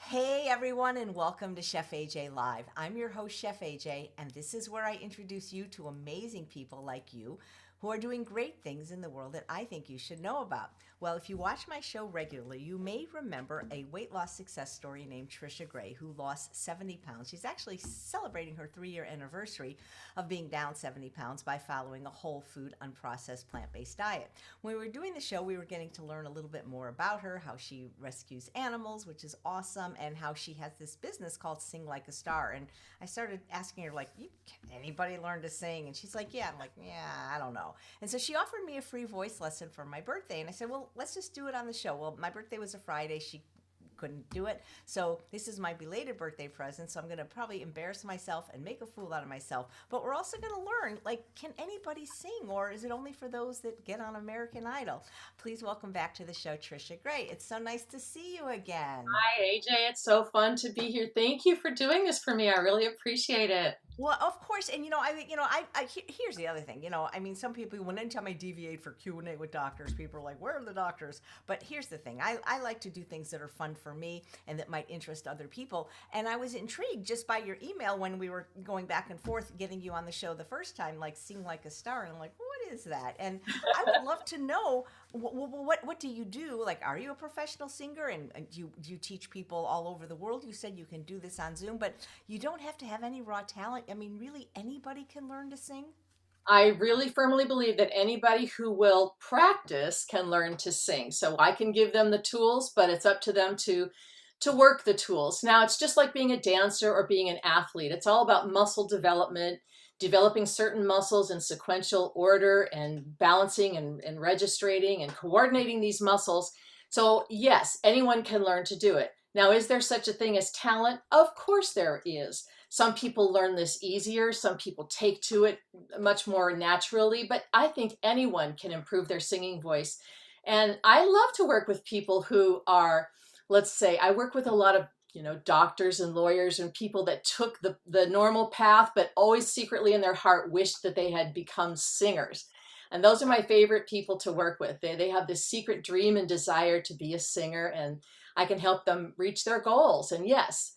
Hey everyone, and welcome to Chef AJ Live. I'm your host, Chef AJ, and this is where I introduce you to amazing people like you who are doing great things in the world that I think you should know about. Well, if you watch my show regularly, you may remember a weight loss success story named Tricia Grey, who lost 70 pounds. She's actually celebrating her 3-year anniversary of being down 70 pounds by following a whole food, unprocessed, plant based diet. When we were doing the show, we were getting to learn a little bit more about her, how she rescues animals, which is awesome, and how she has this business called Sing Like a Star. And I started asking her, like, can anybody learn to sing? And she's like, yeah. I'm like, yeah, I don't know. And so she offered me a free voice lesson for my birthday. And I said, well, let's just do it on the show. Well, my birthday was a Friday. She couldn't do it. So this is my belated birthday present. So I'm going to probably embarrass myself and make a fool out of myself. But we're also going to learn, like, can anybody sing, or is it only for those that get on American Idol? Please welcome back to the show, Tricia Grey. It's so nice to see you again. Hi, AJ. It's so fun to be here. Thank you for doing this for me. I really appreciate it. Well, of course, and here's the other thing. I mean, some people, when anytime I deviate for Q&A with doctors, people are like, "Where are the doctors?" But here's the thing: I like to do things that are fun for me and that might interest other people. And I was intrigued just by your email when we were going back and forth, getting you on the show the first time, like "Sing Like a Star," and I'm like, "What is that?" And I would love to know what do you do? Like, are you a professional singer, and do you teach people all over the world? You said you can do this on Zoom, but you don't have to have any raw talent. I mean, really, anybody can learn to sing? I really firmly believe that anybody who will practice can learn to sing. So I can give them the tools, but it's up to them to work the tools. Now, it's just like being a dancer or being an athlete. It's all about muscle development, developing certain muscles in sequential order and balancing and registrating and coordinating these muscles. So, yes, anyone can learn to do it. Now, is there such a thing as talent? Of course there is. Some people learn this easier. Some people take to it much more naturally, but I think anyone can improve their singing voice. And I love to work with people who are, let's say, I work with a lot of doctors and lawyers and people that took the normal path, but always secretly in their heart wished that they had become singers. And those are my favorite people to work with. They have this secret dream and desire to be a singer, and I can help them reach their goals. And yes,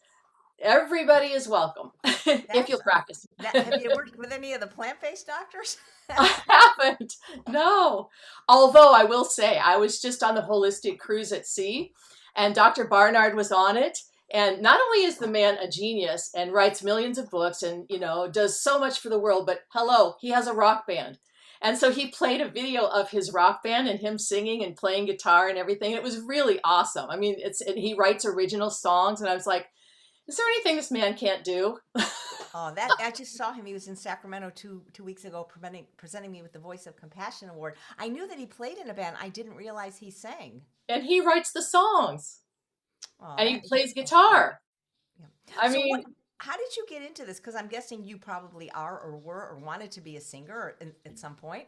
everybody is welcome if That's you'll practice. that. Have you worked with any of the plant-based doctors? I haven't. No. Although I will say, I was just on the holistic cruise at sea, and Dr. Barnard was on it. And not only is the man a genius and writes millions of books and, does so much for the world, but hello, he has a rock band. And so he played a video of his rock band and him singing and playing guitar and everything. It was really awesome. I mean, and he writes original songs, and I was like, is there anything this man can't do? Oh, that I just saw him. He was in Sacramento two weeks ago, presenting me with the Voice of Compassion Award. I knew that he played in a band. I didn't realize he sang. And he writes the songs Oh, and he that is plays so cool. guitar. Yeah. I So what? mean, How did you get into this? Because I'm guessing you probably are, or were, or wanted to be a singer at some point.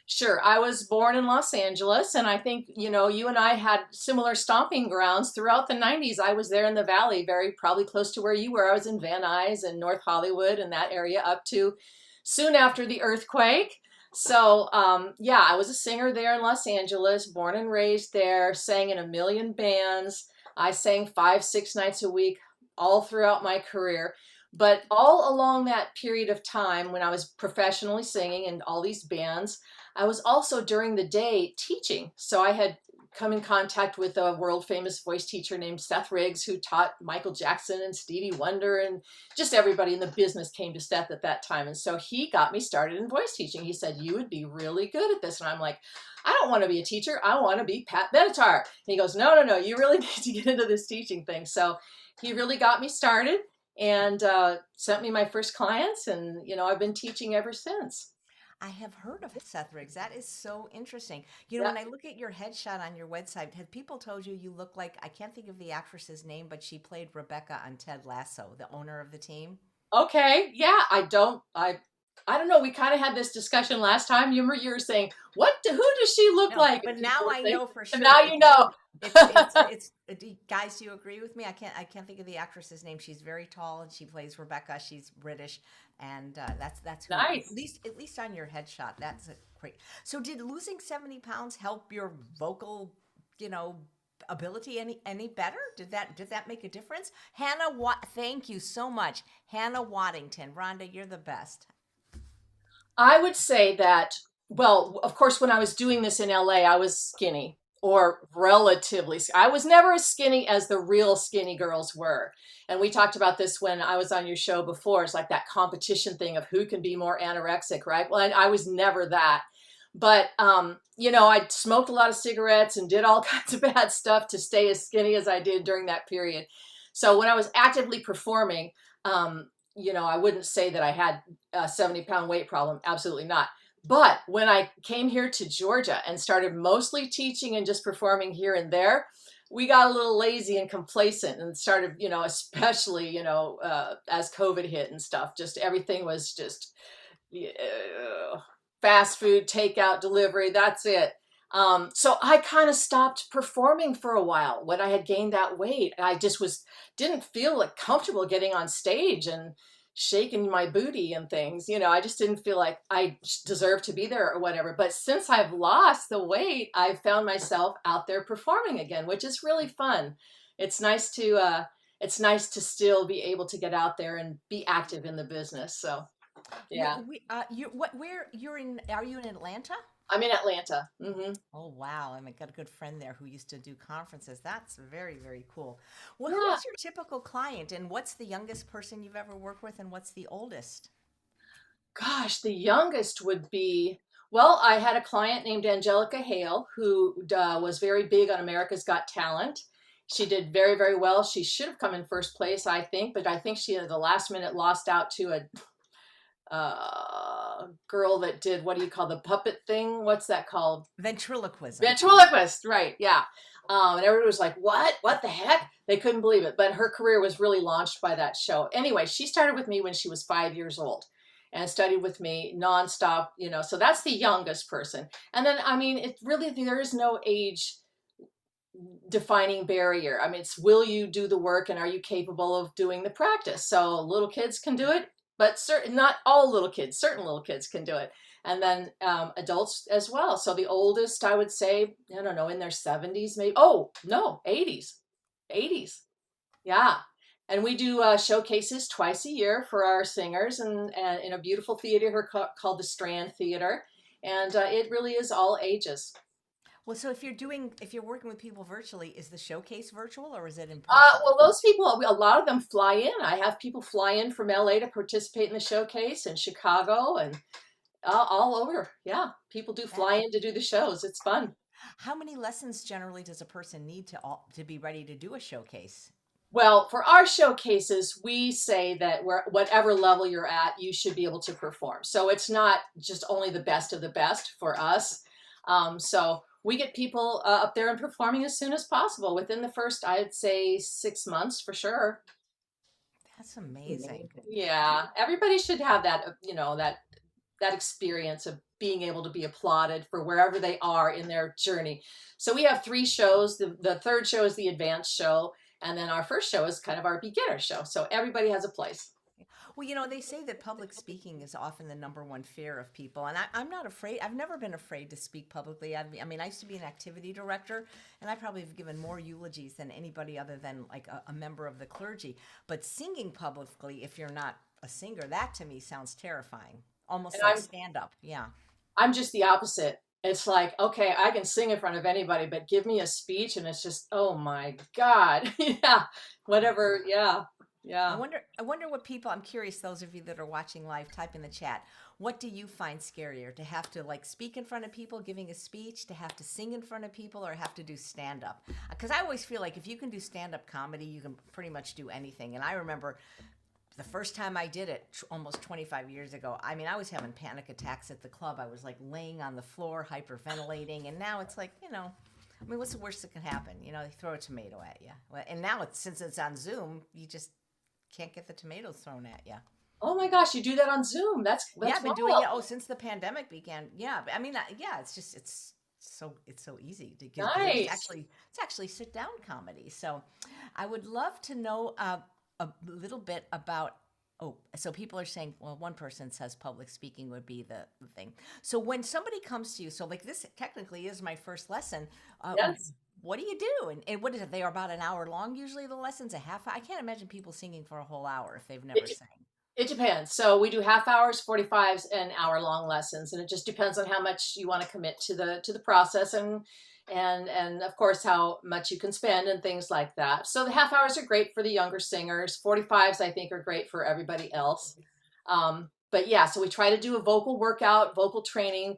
sure, I was born in Los Angeles, and I think, you and I had similar stomping grounds throughout the 90s. I was there in the Valley, very probably close to where you were. I was in Van Nuys and North Hollywood and that area up to soon after the earthquake. So, yeah, I was a singer there in Los Angeles, born and raised there, sang in a million bands. I sang 5, 6 nights a week all throughout my career. But all along that period of time when I was professionally singing in all these bands, I was also during the day teaching. So I had come in contact with a world famous voice teacher named Seth Riggs, who taught Michael Jackson and Stevie Wonder, and just everybody in the business came to Seth at that time. And so he got me started in voice teaching. He said, "You would be really good at this." And I'm like, "I don't want to be a teacher. I want to be Pat Benatar." And he goes, "No, no, no, you really need to get into this teaching thing." So he really got me started and sent me my first clients. And, I've been teaching ever since. I have heard of Seth Riggs. That is so interesting. Yeah. When I look at your headshot on your website, have people told you you look like, I can't think of the actress's name, but she played Rebecca on Ted Lasso, the owner of the team? Okay. Yeah. I don't know. We kind of had this discussion last time. You were saying, who does she look No, like? but And now people were I saying, know for and sure. now you know. Guys, do you agree with me? I can't think of the actress's name. She's very tall and she plays Rebecca. She's British, and that's who. Nice. At least on your headshot, that's a great. So, did losing 70 pounds help your vocal, you know, ability any better? Did that make a difference? Hannah, thank you so much. Hannah Waddington. Rhonda, you're the best. I would say that, well, of course, when I was doing this in LA, I was skinny or relatively. I was never as skinny as the real skinny girls were. And we talked about this when I was on your show before. It's like that competition thing of who can be more anorexic, right? Well, I was never that. But, I smoked a lot of cigarettes and did all kinds of bad stuff to stay as skinny as I did during that period. So when I was actively performing, I wouldn't say that I had a 70-pound weight problem. Absolutely not. But when I came here to Georgia and started mostly teaching and just performing here and there, we got a little lazy and complacent and started, especially, as COVID hit and stuff, just everything was just fast food, takeout, delivery. That's it. So I kind of stopped performing for a while when I had gained that weight. I just didn't feel like comfortable getting on stage and shaking my booty and things. I just didn't feel like I deserved to be there or whatever. But since I've lost the weight, I've found myself out there performing again, which is really fun. It's nice to still be able to get out there and be active in the business. So yeah, Are you in Atlanta? I'm in Atlanta. Hmm. Oh wow, I got a good friend there who used to do conferences. That's very, very cool. Well, Yeah. who's your typical client, and what's the youngest person you've ever worked with, and what's the oldest? Gosh, the youngest would be, well, I had a client named Angelica Hale who was very big on America's Got Talent. She did very, very well. She should have come in first place, I think, but I think she at the last minute lost out to a girl that did, what do you call the puppet thing? What's that called? Ventriloquism. Ventriloquist, right? Yeah. And everybody was like, "What? What the heck?" They couldn't believe it. But her career was really launched by that show. Anyway, she started with me when she was 5 years old, and studied with me nonstop. So that's the youngest person. And then, I mean, it really there is no age defining barrier. I mean, it's will you do the work and are you capable of doing the practice? So little kids can do it, but not all little kids. Certain little kids can do it, and then adults as well. So the oldest, I would say, I don't know, in their 70s, maybe. Oh no, 80s, 80s. Yeah. And we do showcases twice a year for our singers, and in a beautiful theater here called the Strand Theater, and it really is all ages. Well, so if you're working with people virtually, is the showcase virtual or is it in person? Well, those people, a lot of them fly in. I have people fly in from LA to participate in the showcase, and Chicago, and all over. Yeah, people do fly That, in to do the shows. It's fun. how many lessons generally does a person need to be ready to do a showcase? Well, for our showcases, we say that whatever level you're at, you should be able to perform. So it's not just only the best of the best for us. So we get people up there and performing as soon as possible within the first, I'd say, 6 months for sure. That's amazing. Yeah, everybody should have that, that experience of being able to be applauded for wherever they are in their journey. So we have 3 shows. The third show is the advanced show, and then our first show is kind of our beginner show. So everybody has a place. Well, they say that public speaking is often the number one fear of people. And I'm not afraid. I've never been afraid to speak publicly. I mean, I used to be an activity director, and I probably have given more eulogies than anybody other than like a member of the clergy. But singing publicly, if you're not a singer, that to me sounds terrifying. Almost And like stand up. Yeah. I'm just the opposite. It's like, okay, I can sing in front of anybody, but give me a speech and it's just, oh my God. Yeah. Whatever. Yeah. I Yeah. wonder I wonder what people I'm curious those of you that are watching live type in the chat. What do you find scarier? To have to like speak in front of people giving a speech, to have to sing in front of people or have to do stand up? Cuz I always feel like if you can do stand up comedy, you can pretty much do anything. And I remember the first time I did it almost 25 years ago, I mean, I was having panic attacks at the club. I was like laying on the floor, hyperventilating. And now it's like, I mean, what's the worst that can happen? They throw a tomato at you. Well, and now since it's on Zoom, you just can't get the tomatoes thrown at you. Oh my gosh, you do that on Zoom. Yeah, That's I've been doing wild. it. Oh, since the pandemic began. Yeah, but I mean, yeah, it's so easy to get. Nice. It's actually sit down comedy. So, I would love to know a little bit about. Oh, so people are saying, well, one person says public speaking would be the thing. So when somebody comes to you, so like this technically is my first lesson. Yes. what do you do? And what is it? They are about an hour long usually, the lessons, a half. I can't imagine people singing for a whole hour if they've never It, sang. it depends. So we do half hours, 45s, and hour long lessons, and it just depends on how much you want to commit to the process, and of course how much you can spend and things like that. So the half hours are great for the younger singers. 45s I think are great for everybody else. But yeah, so we try to do a vocal workout, vocal training.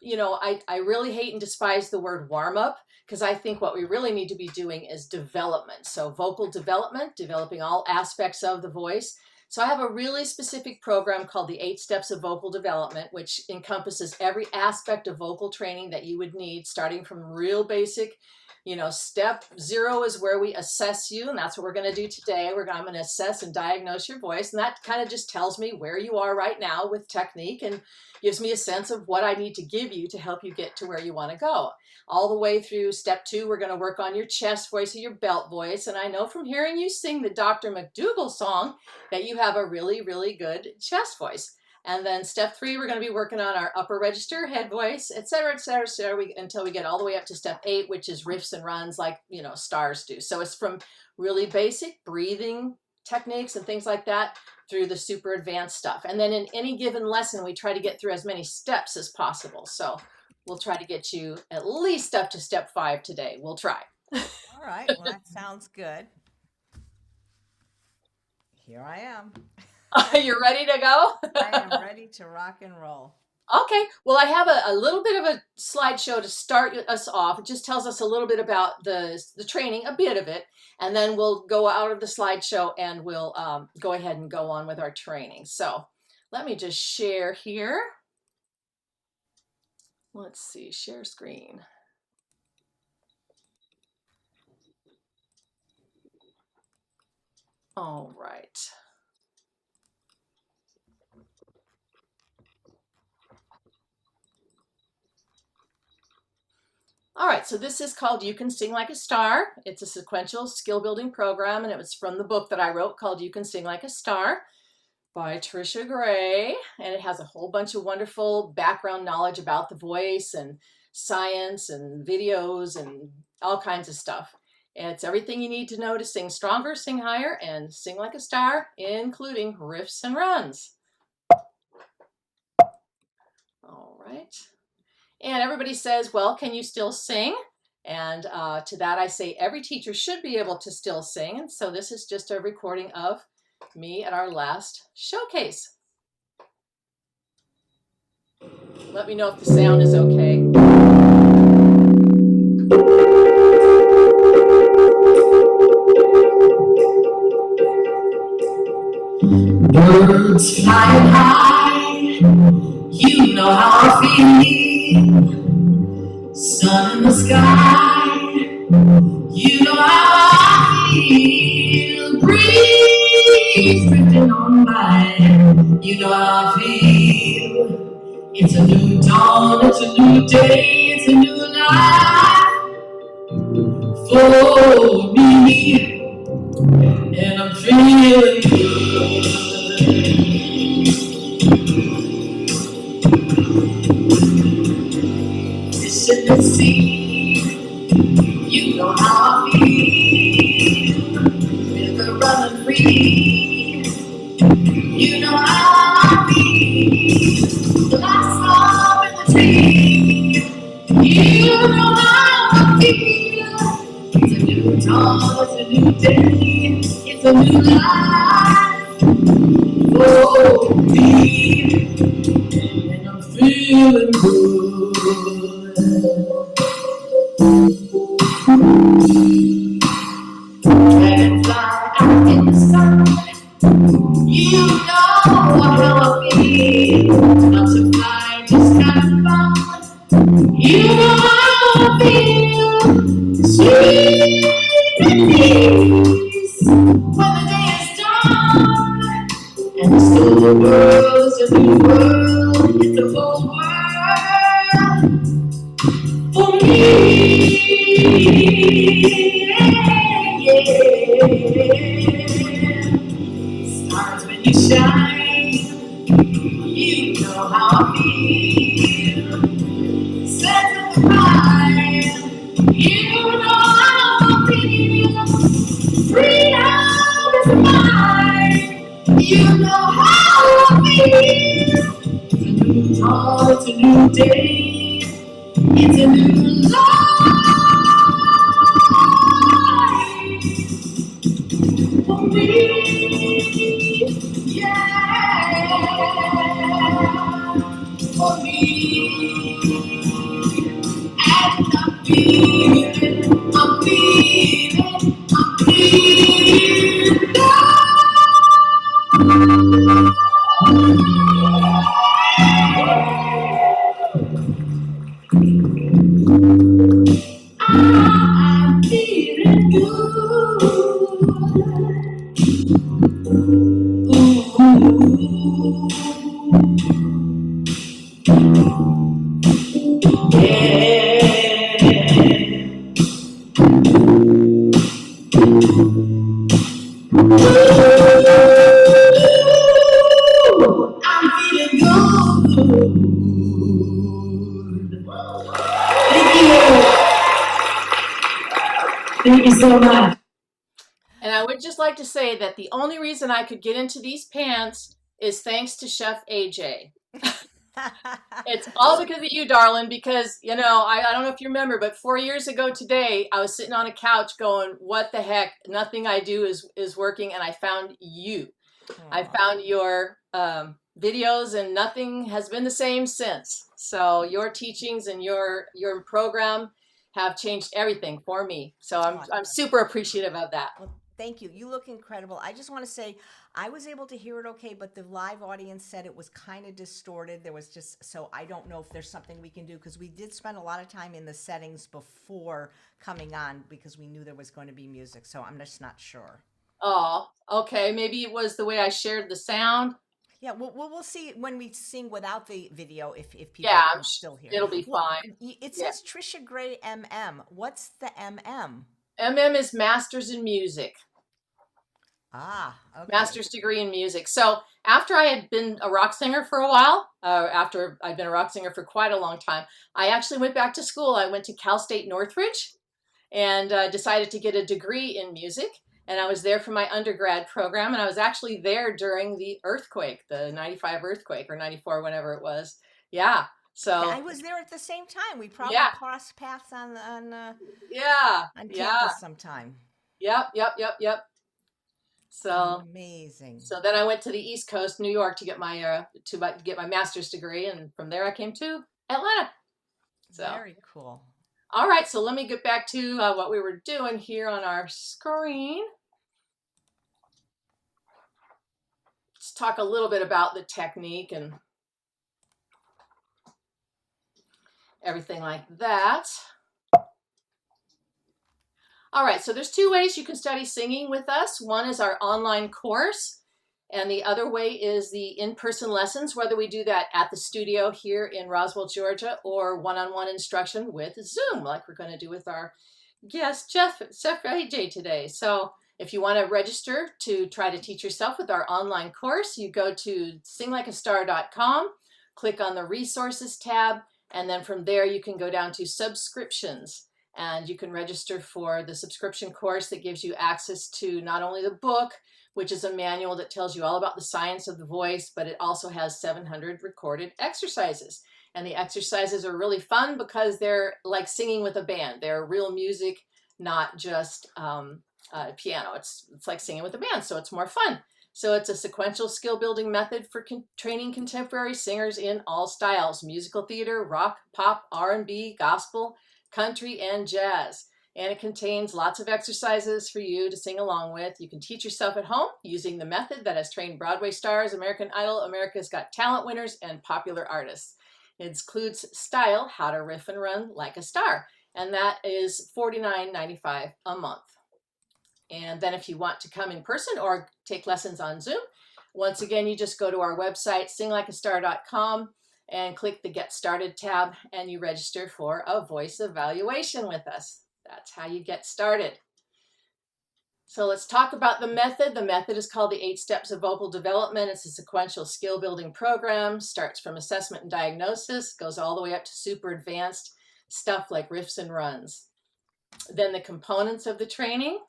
You know, I really hate and despise the word warm up, because I think what we really need to be doing is development. So vocal development, developing all aspects of the voice. So I have a really specific program called the 8 Steps of Vocal Development, which encompasses every aspect of vocal training that you would need, starting from real basic. You know, step 0 is where we assess you, and that's what we're going to do today. I'm going to assess and diagnose your voice, and that kind of just tells me where you are right now with technique and gives me a sense of what I need to give you to help you get to where you want to go. All the way through step 2, we're going to work on your chest voice or your belt voice, and I know from hearing you sing the Dr. McDougall song that you have a really, really good chest voice. And then step 3, we're going to be working on our upper register, head voice, et cetera, until we get all the way up to step 8, which is riffs and runs like, you know, stars do. So it's from really basic breathing techniques and things like that through the super advanced stuff. And then in any given lesson, we try to get through as many steps as possible. So we'll try to get you at least up to step 5 today. We'll try. All right. Well, that sounds good. Here I am. You're ready to go? I am ready to rock and roll. Okay, well, I have a little bit of a slideshow to start us off. It just tells us a little bit about the training, a bit of it, and then we'll go out of the slideshow and we'll go ahead and go on with our training. So let me just share here. Let's see, share screen. All right. All right, so this is called You Can Sing Like a Star. It's a sequential skill building program, and it was from the book that I wrote called You Can Sing Like a Star by Tricia Grey. And it has a whole bunch of wonderful background knowledge about the voice and science and videos and all kinds of stuff. And it's everything you need to know to sing stronger, sing higher, and sing like a star, including riffs and runs. All right. And everybody says, well, can you still sing? And to that I say every teacher should be able to still sing. And so this is just a recording of me at our last showcase. Let me know if the sound is okay. Birds flying high, you know how I feel. Sun in the sky, you know how I feel. Breeze drifting on by, you know how I feel. It's a new dawn, it's a new day, it's a new life for me, and I'm feeling good. Fish in the sea, you know how I feel. River running free, you know how I feel. The last song in the tree, you know how I feel. It's a new dawn, it's a new day, it's a new life for me, and I'm feeling good. Dragonfly out in the sun, you know how I feel. Butterfly just having fun, you know how I feel. Sweet release when the day is done, and this whole world is a new world. It's a whole world for me. Stars when you shine, you know how I feel. Set in the pine, you know mine. You know how I feel. Oh, it's a new day. It's a new life for me. Yeah, for me. And I'm feeling. I'm feeling good. Yeah. I'm feeling good. Thank you. Thank you so much. And I would just like to say that the only reason I could get into these pants is thanks to Chef AJ. It's all because of you, darling, because, you know, I don't know if you remember, but 4 years ago today, I was sitting on a couch going, what the heck? Nothing I do is working. And I found you. I found your videos, and nothing has been the same since. So your teachings and your program have changed everything for me. So I'm super appreciative of that. Well, thank you. You look incredible. I just want to say I was able to hear it okay, but the live audience said it was kind of distorted. There was just, so I don't know if there's something we can do, because we did spend a lot of time in the settings before coming on because we knew there was going to be music. So I'm just not sure. Oh, okay. Maybe it was the way I shared the sound. Yeah, we'll see when we sing without the video if people Yeah, can still hear. it'll be Well, fine. it Yeah. says Tricia Grey MM. What's the MM? MM is Masters in Music. Ah, okay. Master's degree in music. So after I had been a rock singer for a while, after I'd been a rock singer for quite a long time, I actually went back to school. I went to Cal State Northridge and decided to get a degree in music. And I was there for my undergrad program. And I was actually there during the earthquake, the 95 earthquake, or 94, whenever it was. Yeah. So I was there at the same time. We probably yeah, crossed paths yeah, on yeah. campus sometime. Yep. So Amazing. so then I went to the East Coast, New York, to get my get my master's degree, and from there I came to Atlanta. So Very cool. all right, so let me get back to what we were doing here on our screen. Let's talk a little bit about the technique and everything like that. All right, so there's two ways you can study singing with us. One is our online course, and the other way is the in-person lessons, whether we do that at the studio here in Roswell, Georgia, or one-on-one instruction with Zoom, like we're going to do with our guest, Chef AJ today. So if you want to register to try to teach yourself with our online course, you go to singlikeastar.com, click on the resources tab, and then from there you can go down to subscriptions. And you can register for the subscription course that gives you access to not only the book, which is a manual that tells you all about the science of the voice, but it also has 700 recorded exercises. And the exercises are really fun because they're like singing with a band. They're real music, not just piano. It's like singing with a band, so it's more fun. So it's a sequential skill building method for training contemporary singers in all styles: musical theater, rock, pop, R&B, gospel, country, and jazz. And it contains lots of exercises for you to sing along with. You can teach yourself at home using the method that has trained Broadway stars, American Idol, America's Got Talent winners, and popular artists. It includes style, how to riff and run like a star, and that is $49.95 a month. And then if you want to come in person or take lessons on Zoom, once again, you just go to our website, singlikeastar.com, and click the Get Started tab, and you register for a voice evaluation with us. That's how you get started. So let's talk about the method. The method is called the 8 Steps of Vocal Development. It's a sequential skill building program, starts from assessment and diagnosis, goes all the way up to super advanced stuff like riffs and runs. Then the components of the training.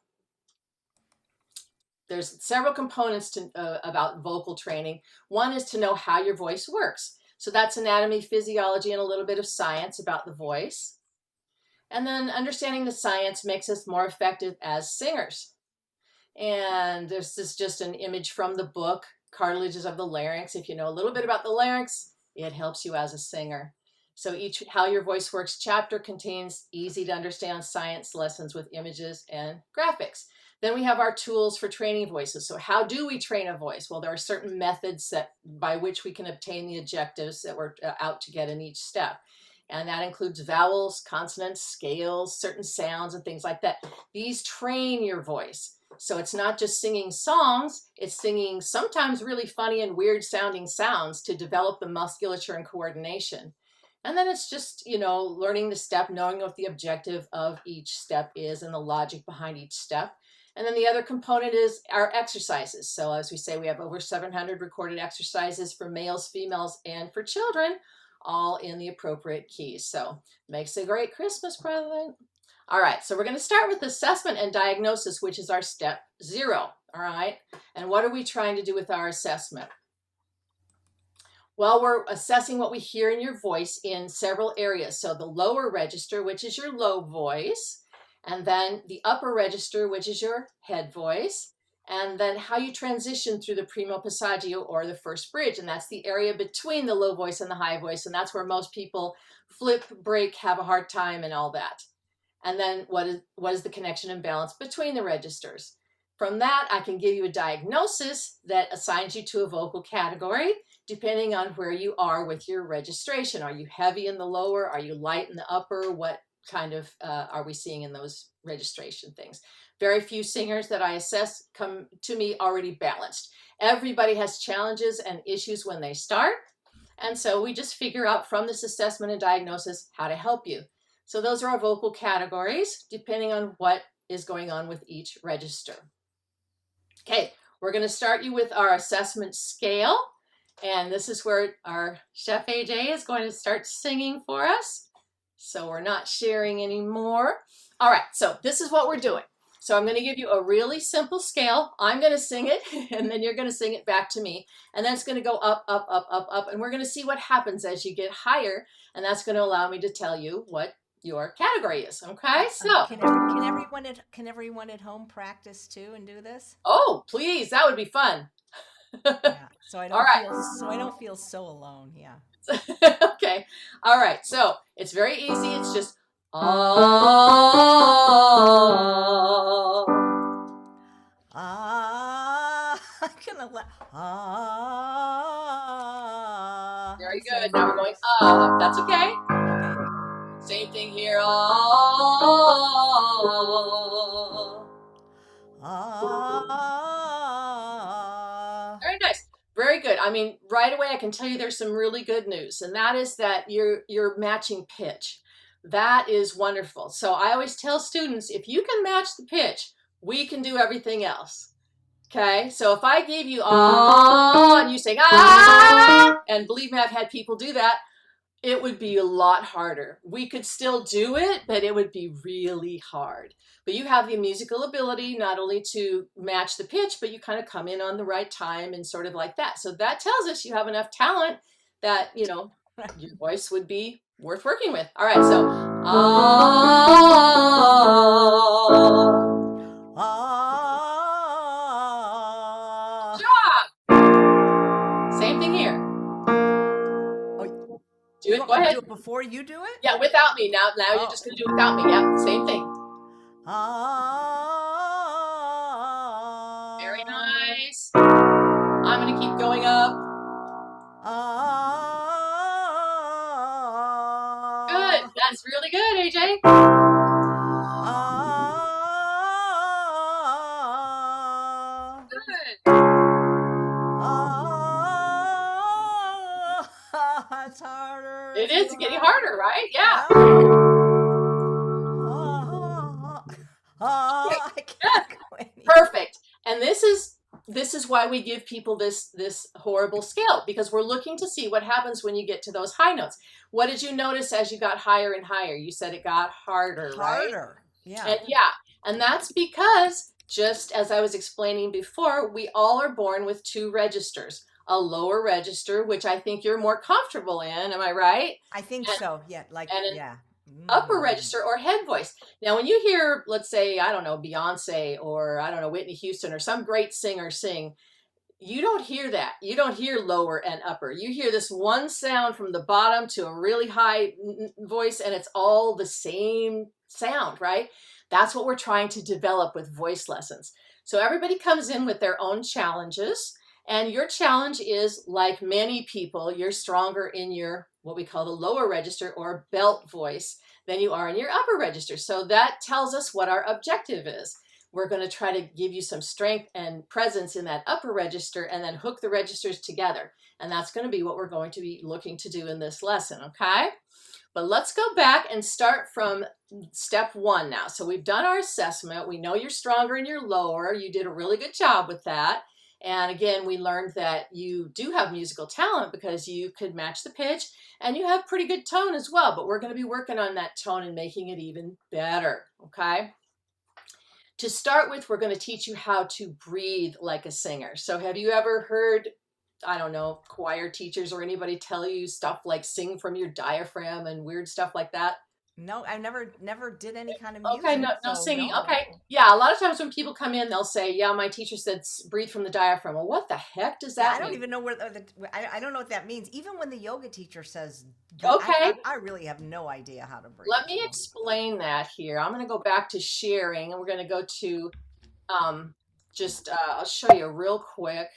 there's several components to about vocal training. One is to know how your voice works. So that's anatomy, physiology, and a little bit of science about the voice. And then understanding the science makes us more effective as singers. And this is just an image from the book, Cartilages of the Larynx. If you know a little bit about the larynx, it helps you as a singer. So each How Your Voice Works chapter contains easy to understand science lessons with images and graphics. Then we have our tools for training voices. So how do we train a voice? Well, there are certain methods by which we can obtain the objectives that we're out to get in each step. And that includes vowels, consonants, scales, certain sounds, and things like that. These train your voice. So it's not just singing songs, it's singing sometimes really funny and weird sounding sounds to develop the musculature and coordination. And then it's just, learning the step, knowing what the objective of each step is and the logic behind each step. And then the other component is our exercises. So as we say, we have over 700 recorded exercises for males, females, and for children, all in the appropriate keys. So makes a great Christmas present. All right, so we're going to start with assessment and diagnosis, which is our step 0. All right, and what are we trying to do with our assessment? Well, we're assessing what we hear in your voice in several areas. So the lower register, which is your low voice, and then the upper register, which is your head voice, and then how you transition through the primo passaggio or the first bridge, and that's the area between the low voice and the high voice, and that's where most people flip, break, have a hard time, and all that. And then what is the connection and balance between the registers? From that, I can give you a diagnosis that assigns you to a vocal category, depending on where you are with your registration. Are you heavy in the lower? Are you light in the upper? What kind of are we seeing in those registration things? Very few singers that I assess come to me already balanced. Everybody has challenges and issues when they start. And so we just figure out from this assessment and diagnosis how to help you. So those are our vocal categories, depending on what is going on with each register. Okay, we're going to start you with our assessment scale. And this is where our Chef AJ is going to start singing for us. So we're not sharing anymore. All right, so this is what we're doing. So I'm going to give you a really simple scale. I'm going to sing it, and then you're going to sing it back to me. And then it's going to go up, up, up, up, up. And we're going to see what happens as you get higher. And that's going to allow me to tell you what your category is. Okay, so can everyone at home practice too and do this? Oh, please, that would be fun. Yeah, so I don't All right. I don't feel so alone. Yeah. Okay. All right. So it's very easy. It's just I'm gonna let Very good. Now we're going up. That's okay. Same thing here. Very nice. Very good. I mean, right away I can tell you there's some really good news, and that is that you're matching pitch. That is wonderful. So I always tell students, if you can match the pitch, we can do everything else. Okay, so if I gave you and you say and believe me, I've had people do that, it would be a lot harder. We could still do it, but it would be really hard. But you have the musical ability not only to match the pitch, but you kind of come in on the right time and sort of like that. So that tells us you have enough talent that, your voice would be worth working with. All right, so same thing here. Do it. Go ahead. Do it before you do it? Yeah, without me. Now you're just going to do it without me. Yeah, same thing. Very nice. I'm going to keep going up. Good. That's really good, AJ. Good. It's harder. It is getting harder, right? Yeah. I can't go anymore. Perfect. And this is why we give people this horrible scale, because we're looking to see what happens when you get to those high notes. What did you notice as you got higher and higher? You said it got harder, right? Harder. Yeah. And that's because Just as I was explaining before, we all are born with two registers. A lower register, which I think you're more comfortable in, am I right? I think And, so. Yeah, like and an yeah. upper Hmm. register or head voice. Now, when you hear, let's say, I don't know, Beyonce or I don't know, Whitney Houston or some great singer sing, you don't hear that. You don't hear lower and upper. You hear this one sound from the bottom to a really high voice, and it's all the same sound, right? That's what we're trying to develop with voice lessons. So everybody comes in with their own challenges, and your challenge is, like many people, you're stronger in your what we call the lower register or belt voice than you are in your upper register. So that tells us what our objective is. We're going to try to give you some strength and presence in that upper register and then hook the registers together. And that's going to be what we're going to be looking to do in this lesson, okay? But let's go back and start from step one now. So we've done our assessment. We know you're stronger and you're lower. You did a really good job with that. And again, we learned that you do have musical talent because you could match the pitch and you have pretty good tone as well. But we're going to be working on that tone and making it even better, okay? To start with, we're going to teach you how to breathe like a singer. So have you ever heard, I don't know, choir teachers or anybody tell you stuff like sing from your diaphragm and weird stuff like that? No, I never did any kind of Okay, no, music, no so singing. no. Okay, yeah, a lot of times when people come in, they'll say, "Yeah, my teacher said breathe from the diaphragm." Well, what the heck does Yeah, I that don't mean? even know where I don't know what that means. Even when the yoga teacher says, Okay, I really have no idea how to breathe. let me So explain that here. I'm going to go back to sharing, and we're going to go to um, just I'll show you real quick.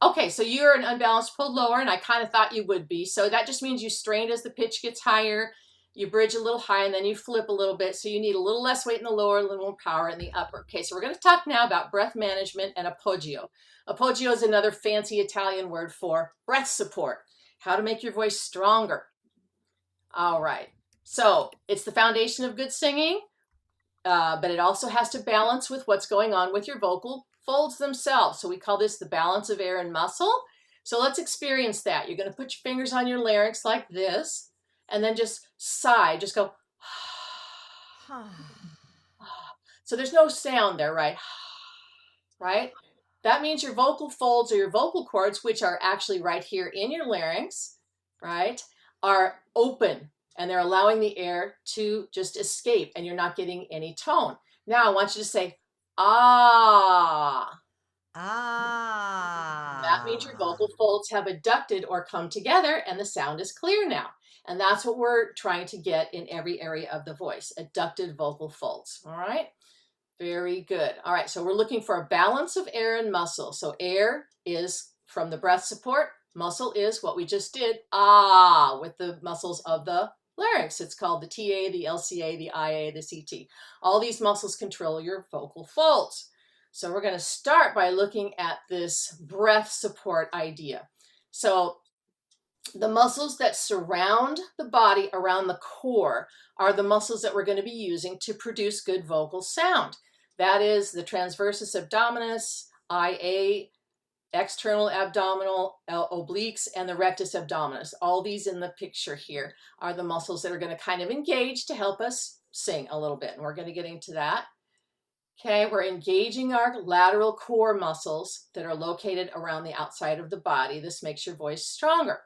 Okay, so you're an unbalanced pulled lower, and I kind of thought you would be. So that just means you strain as the pitch gets higher, you bridge a little high, and then you flip a little bit. So you need a little less weight in the lower, a little more power in the upper. Okay, so we're going to talk now about breath management and appoggio. Appoggio is another fancy Italian word for breath support, how to make your voice stronger. All right, so it's the foundation of good singing. But it also has to balance with what's going on with your vocal folds themselves. So we call this the balance of air and muscle. So let's experience that. You're going to put your fingers on your larynx like this, and then just sigh. Just go. So there's no sound there, right? Right? That means your vocal folds or your vocal cords, which are actually right here in your larynx, right, are open and they're allowing the air to just escape and you're not getting any tone. Now I want you to say, ah. That means your ah. vocal folds have adducted or come together and the sound is clear now. And that's what we're trying to get in every area of the voice, adducted vocal folds. All right. Very good. All right, so we're looking for a balance of air and muscle. So air is from the breath support. Muscle is what we just did, with the muscles of the larynx. It's called the TA, the LCA, the IA, the CT. All these muscles control your vocal folds. So we're going to start by looking at this breath support idea. So the muscles that surround the body around the core are the muscles that we're going to be using to produce good vocal sound. That is the transversus abdominis, IA, external abdominal obliques, and the rectus abdominis. All these in the picture here are the muscles that are going to kind of engage to help us sing a little bit. And we're going to get into that. Okay, we're engaging our lateral core muscles that are located around the outside of the body. This makes your voice stronger.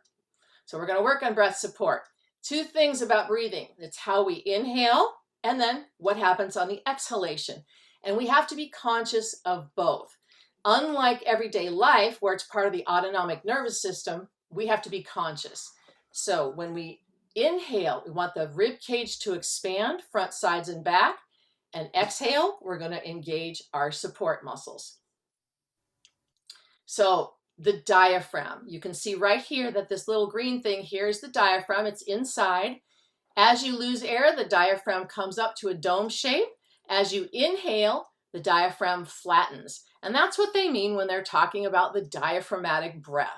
So we're going to work on breath support. Two things about breathing. It's how we inhale and then what happens on the exhalation. And we have to be conscious of both. Unlike everyday life, where it's part of the autonomic nervous system, we have to be conscious. So when we inhale, we want the rib cage to expand, front, sides, and back. And exhale, we're going to engage our support muscles. So the diaphragm, you can see right here that this little green thing here is the diaphragm. It's inside. As you lose air, the diaphragm comes up to a dome shape. As you inhale, the diaphragm flattens. And that's what they mean when they're talking about the diaphragmatic breath.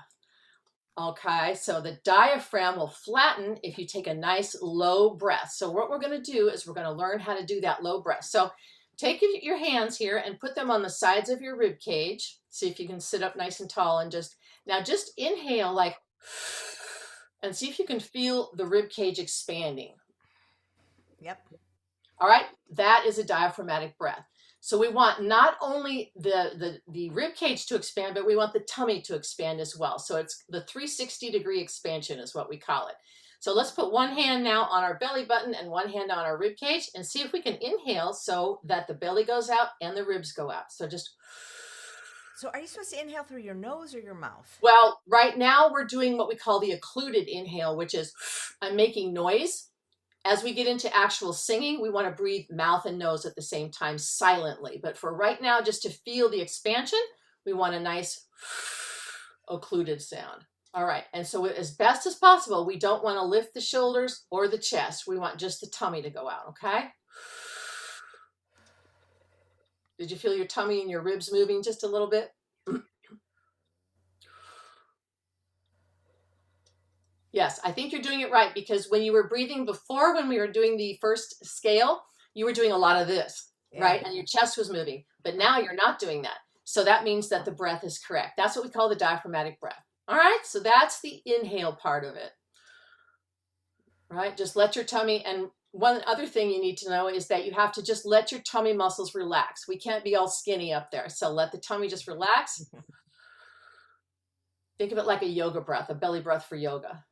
Okay, so the diaphragm will flatten if you take a nice low breath. So what we're going to do is we're going to learn how to do that low breath. So take your hands here and put them on the sides of your rib cage. See if you can sit up nice and tall and just inhale like, and see if you can feel the rib cage expanding. Yep. All right, that is a diaphragmatic breath. So we want not only the rib cage to expand, but we want the tummy to expand as well. So it's the 360-degree expansion is what we call it. So let's put one hand now on our belly button and one hand on our rib cage and see if we can inhale so that the belly goes out and the ribs go out. So just. So are you supposed to inhale through your nose or your mouth? Well, right now we're doing what we call the occluded inhale, which is I'm making noise. As we get into actual singing, we want to breathe mouth and nose at the same time silently. But for right now, just to feel the expansion, we want a nice occluded sound. All right. And so as best as possible, we don't want to lift the shoulders or the chest. We want just the tummy to go out. Okay. Did you feel your tummy and your ribs moving just a little bit? Yes, I think you're doing it right, because when you were breathing before, when we were doing the first scale, you were doing a lot of this, right? And your chest was moving, but now you're not doing that. So that means that the breath is correct. That's what we call the diaphragmatic breath. All right, so that's the inhale part of it. All right, just let your tummy, and one other thing you need to know is that you have to just let your tummy muscles relax. We can't be all skinny up there. So let the tummy just relax. Think of it like a yoga breath, a belly breath for yoga.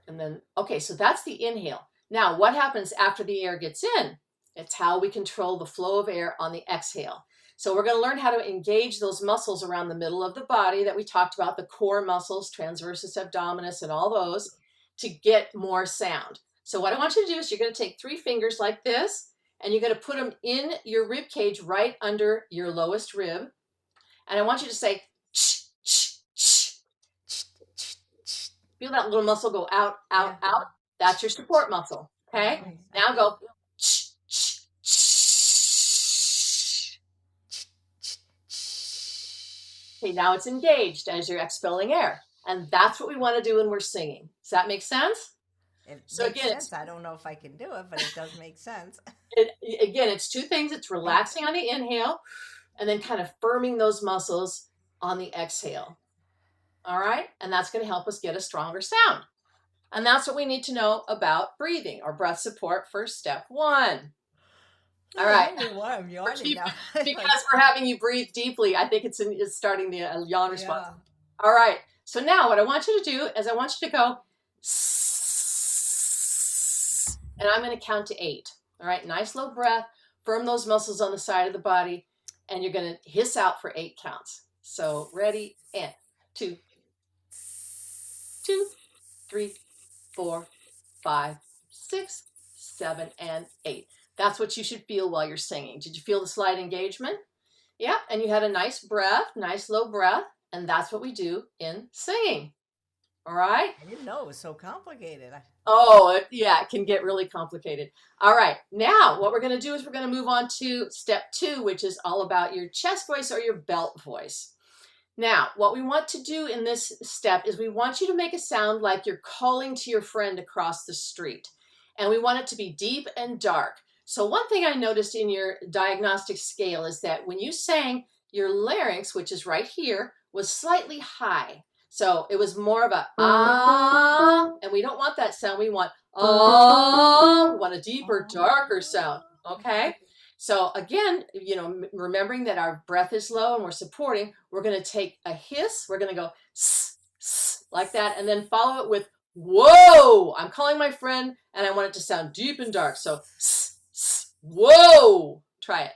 And then, okay, so that's the inhale. Now, what happens after the air gets in? It's how we control the flow of air on the exhale. So we're going to learn how to engage those muscles around the middle of the body that we talked about, the core muscles, transversus abdominis, and all those, to get more sound. So what I want you to do is you're going to take 3 fingers like this, and you're going to put them in your rib cage right under your lowest rib. And I want you to say, ch, ch, ch. Feel that little muscle go out, out, out. That's your support muscle. Okay. Now go. Okay, now it's engaged as you're expelling air. And that's what we want to do when we're singing. Does that make sense? It makes sense. I don't know if I can do it, but it does make sense. Again, it's 2 things. It's relaxing on the inhale and then kind of firming those muscles on the exhale. All right. And that's going to help us get a stronger sound. And that's what we need to know about breathing or breath support for step 1. All right. I'm yawning now. Because we're having you breathe deeply. I think it's starting the yawn response. Yeah. All right. So now what I want you to do is I want you to go, and I'm going to count to 8. All right. Nice low breath. Firm those muscles on the side of the body. And you're going to hiss out for 8 counts. So ready, and 2, 2, 3, 4, 5, 6, 7, and 8. That's what you should feel while you're singing. Did you feel the slight engagement? Yeah, and you had a nice breath, nice low breath, and that's what we do in singing. All right? I didn't know it was so complicated. Oh, yeah, it can get really complicated. All right, now what we're going to do is we're going to move on to step 2, which is all about your chest voice or your belt voice. Now, what we want to do in this step is we want you to make a sound like you're calling to your friend across the street. And we want it to be deep and dark. So one thing I noticed in your diagnostic scale is that when you sang, your larynx, which is right here, was slightly high. So it was more of a ah, and we don't want that sound. We want ah, we want a deeper, darker sound, okay? So again, remembering that our breath is low and we're supporting, we're going to take a hiss. We're going to go s, s, like that, and then follow it with whoa. I'm calling my friend, and I want it to sound deep and dark. So s, s, whoa. Try it.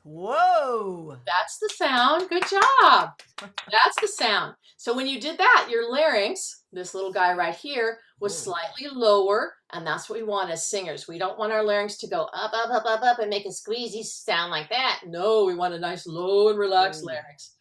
Whoa. That's the sound. Good job. That's the sound. So when you did that, your larynx, this little guy right here, was slightly lower, and that's what we want as singers. We don't want our larynx to go up, up, up, up, up, and make a squeezy sound like that. No, we want a nice low and relaxed larynx.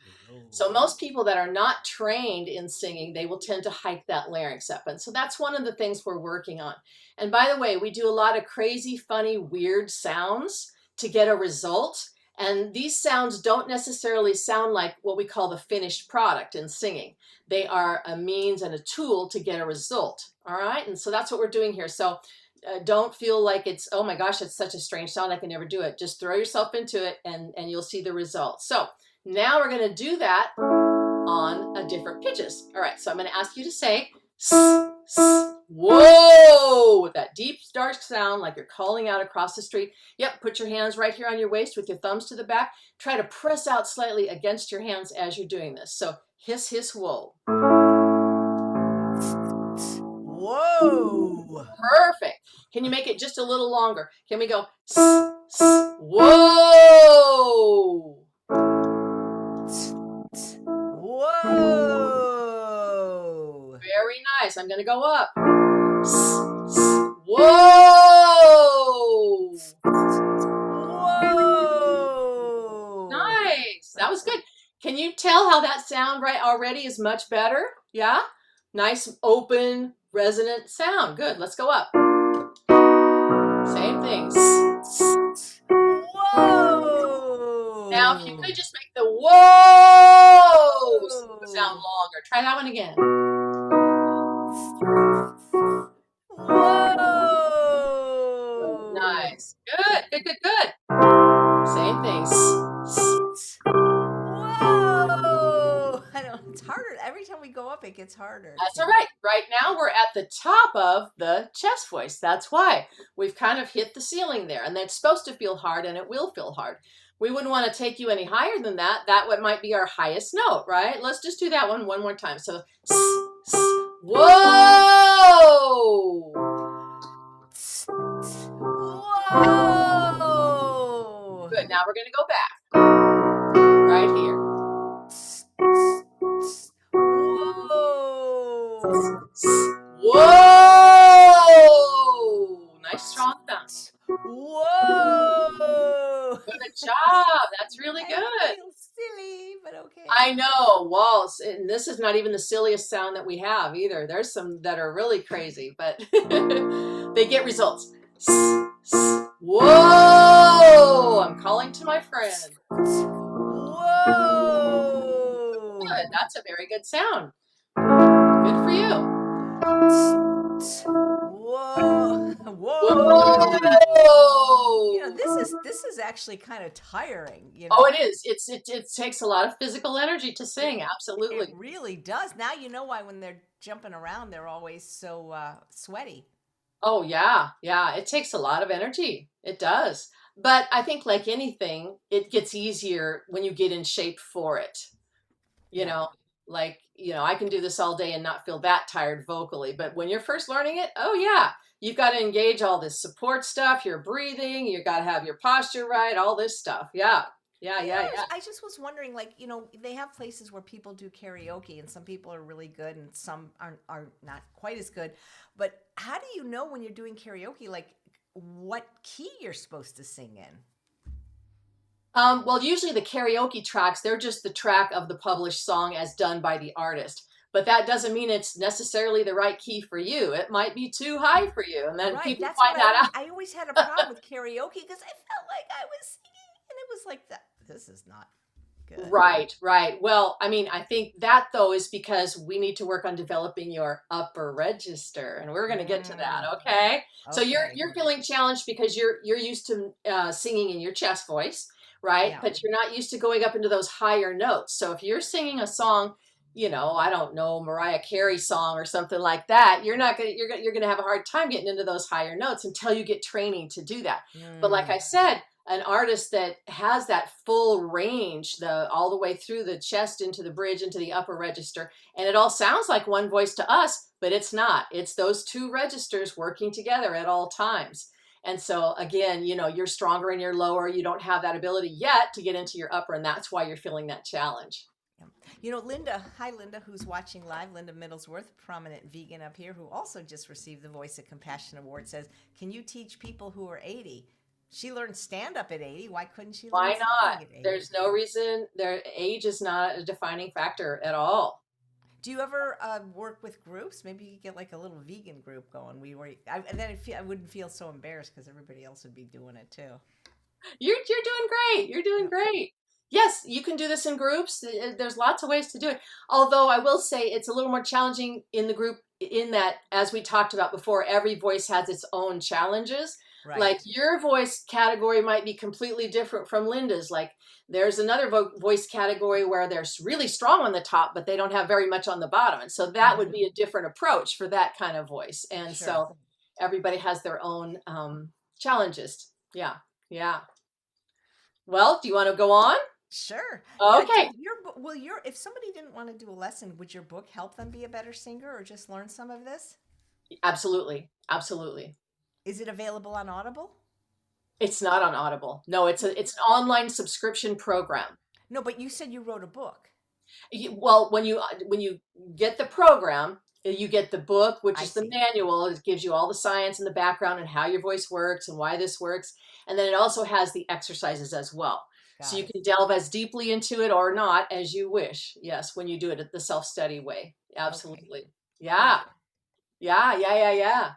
So most people that are not trained in singing, they will tend to hike that larynx up. And so that's one of the things we're working on. And by the way, we do a lot of crazy, funny, weird sounds to get a result. And these sounds don't necessarily sound like what we call the finished product in singing. They are a means and a tool to get a result. All right. And so that's what we're doing here. So don't feel like it's, oh my gosh, it's such a strange sound, I can never do it. Just throw yourself into it and you'll see the result. So now we're going to do that on different pitches. All right. So I'm going to ask you to say s, s, whoa, with that deep, dark sound like you're calling out across the street. Yep, put your hands right here on your waist with your thumbs to the back. Try to press out slightly against your hands as you're doing this. So hiss, hiss, whoa. Whoa. Perfect. Can you make it just a little longer? Can we go, whoa. Whoa. Very nice. I'm going to go up. Whoa. Whoa. Nice. That was good. Can you tell how that sound right already is much better? Yeah? Nice, open, resonant sound. Good. Let's go up. Same thing. Whoa. Now, if you could just make the whoa sound longer. Try that one again. Whoa. Nice. Good, good, good, good. Same thing. Whoa. I know, it's harder. Every time we go up, it gets harder. That's all right. Right now, we're at the top of the chest voice. That's why we've kind of hit the ceiling there. And that's supposed to feel hard, and it will feel hard. We wouldn't want to take you any higher than that. That one might be our highest note, right? Let's just do that one more time. So, whoa! Whoa! Good. Now we're going to go back. Right here. Whoa! Nice strong bounce. Whoa! Good job. That's really good. I feel silly, but okay. I know. Waltz. And this is not even the silliest sound that we have either. There's some that are really crazy, but they get results. Whoa! I'm calling to my friend. Whoa! Good. That's a very good sound. Good for you. Whoa! Whoa! You know, this is actually kind of tiring. You know? Oh, it is. It takes a lot of physical energy to sing. Absolutely. It really does. Now you know why when they're jumping around, they're always so sweaty. Oh, yeah. Yeah. It takes a lot of energy. It does. But I think like anything, it gets easier when you get in shape for it. You know, like, I can do this all day and not feel that tired vocally. But when you're first learning it, oh, yeah, you've got to engage all this support stuff, your breathing, you got to have your posture right, all this stuff. Yeah. Yeah. I just was wondering, like, they have places where people do karaoke, and some people are really good and some are not quite as good. But how do you know when you're doing karaoke, like, what key you're supposed to sing in? Well, usually the karaoke tracks, they're just the track of the published song as done by the artist. But that doesn't mean it's necessarily the right key for you. It might be too high for you. And then people find that out. I always had a problem with karaoke because I felt like I was singing and it was like that. This is not good. Right. Well, I mean, I think that though is because we need to work on developing your upper register, and we're going to get to that. Okay. So you're feeling challenged because you're used to singing in your chest voice, right? Yeah. But you're not used to going up into those higher notes. So if you're singing a song, I don't know, Mariah Carey song or something like that, you're going to have a hard time getting into those higher notes until you get training to do that. But like I said, an artist that has that full range, all the way through the chest into the bridge, into the upper register, and it all sounds like one voice to us, but it's not. It's those two registers working together at all times. And so again, you're stronger in your lower. You don't have that ability yet to get into your upper, and that's why you're feeling that challenge. Linda, hi Linda, who's watching live, Linda Middlesworth, prominent vegan up here, who also just received the Voice of Compassion Award, says, can you teach people who are 80? She learned stand-up at 80. Why couldn't she learn Why not? At 80? There's no reason. Their age is not a defining factor at all. Do you ever work with groups? Maybe you get like a little vegan group going. I wouldn't feel so embarrassed because everybody else would be doing it too. You're doing great. You're doing great. Yes, you can do this in groups. There's lots of ways to do it. Although I will say it's a little more challenging in the group in that, as we talked about before, every voice has its own challenges. Like Right. your voice category might be completely different from Linda's. Like there's another voice category where they're really strong on the top, but they don't have very much on the bottom. And so that would Hmm. be a different approach for that kind of voice. And Sure. so everybody has their own challenges. Yeah. Yeah. Well, do you want to go on? Sure. Okay. Will your if somebody didn't want to do a lesson, would your book help them be a better singer or just learn some of this? Absolutely. Absolutely. Is it available on Audible? It's not on Audible. No, it's an online subscription program. No, but you said you wrote a book. Well, when you get the program, you get the book, which I is the see. manual. It gives you all the science and the background and how your voice works and why this works. And then it also has the exercises as well. So Got you it. can delve as deeply into it or not as you wish. Yes, when you do it the self-study way. Okay. Absolutely. Yeah. Perfect. Yeah, yeah, yeah, yeah.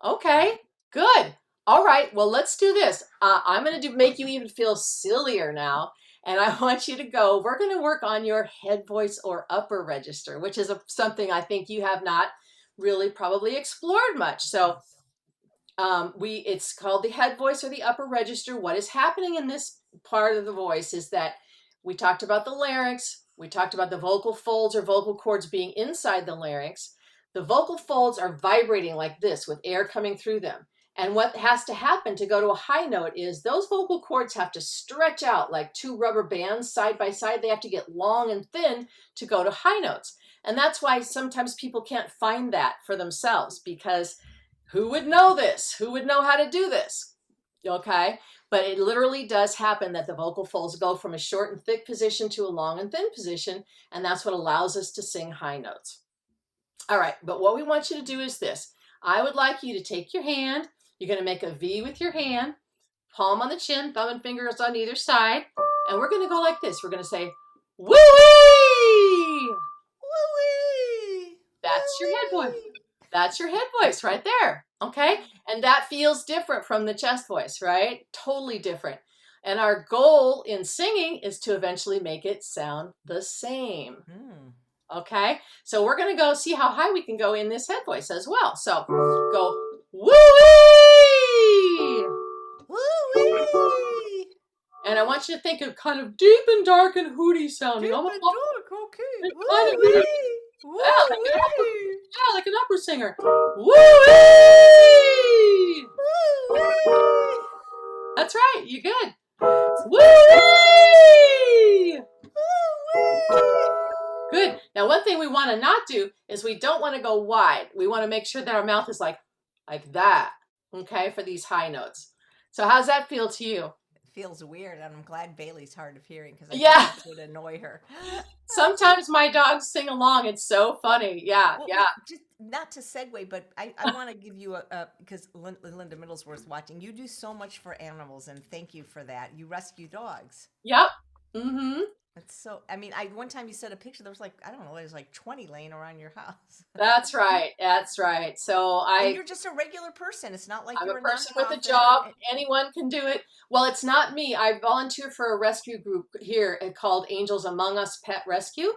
Okay, good. All right, well, let's do this. I'm going to make you even feel sillier now. And I want you to go. We're going to work on your head voice or upper register, which is something I think you have not really probably explored much. So it's called the head voice or the upper register. What is happening in this part of the voice is that we talked about the larynx. We talked about the vocal folds or vocal cords being inside the larynx. The vocal folds are vibrating like this with air coming through them. And what has to happen to go to a high note is those vocal cords have to stretch out like two rubber bands side by side. They have to get long and thin to go to high notes. And that's why sometimes people can't find that for themselves, because who would know this? Who would know how to do this? Okay. But it literally does happen that the vocal folds go from a short and thick position to a long and thin position. And that's what allows us to sing high notes. All right. But what we want you to do is this. I would like you to take your hand. You're going to make a V with your hand, palm on the chin, thumb and fingers on either side. And we're going to go like this. We're going to say, woo-wee! Woo-wee! That's your head voice. Woo-wee! That's your head voice right there. Okay. And that feels different from the chest voice, right? Totally different. And our goal in singing is to eventually make it sound the same. Hmm. Okay. So we're going to go see how high we can go in this head voice as well. So go woo-wee! Woo-wee! And I want you to think of kind of deep and dark and hooty sounding. Deep Almost and dark, okay. kind of yeah, Woo-wee! Woo-wee! like an opera singer. Woo-wee! Woo-wee! That's right. You're good. Woo-wee! Woo-wee! Good. Now, one thing we want to not do is we don't want to go wide. We want to make sure that our mouth is like that, okay, for these high notes. So how's that feel to you? It feels weird, and I'm glad Bailey's hard of hearing because I think Yeah. this would annoy her. Sometimes my dogs sing along. It's so funny. Yeah, Well, yeah. just not to segue, but I want to give you because Linda Middlesworth's watching. You do so much for animals, and thank you for that. You rescue dogs. Yep. Mm-hmm. It's so. I mean, one time you sent a picture. There was like I don't know. There's like 20 laying around your house. That's right. That's right. So And you're just a regular person. It's not like I'm you're a a person with a nonprofit. job. Anyone can do it. Well, it's not me. I volunteer for a rescue group here called Angels Among Us Pet Rescue.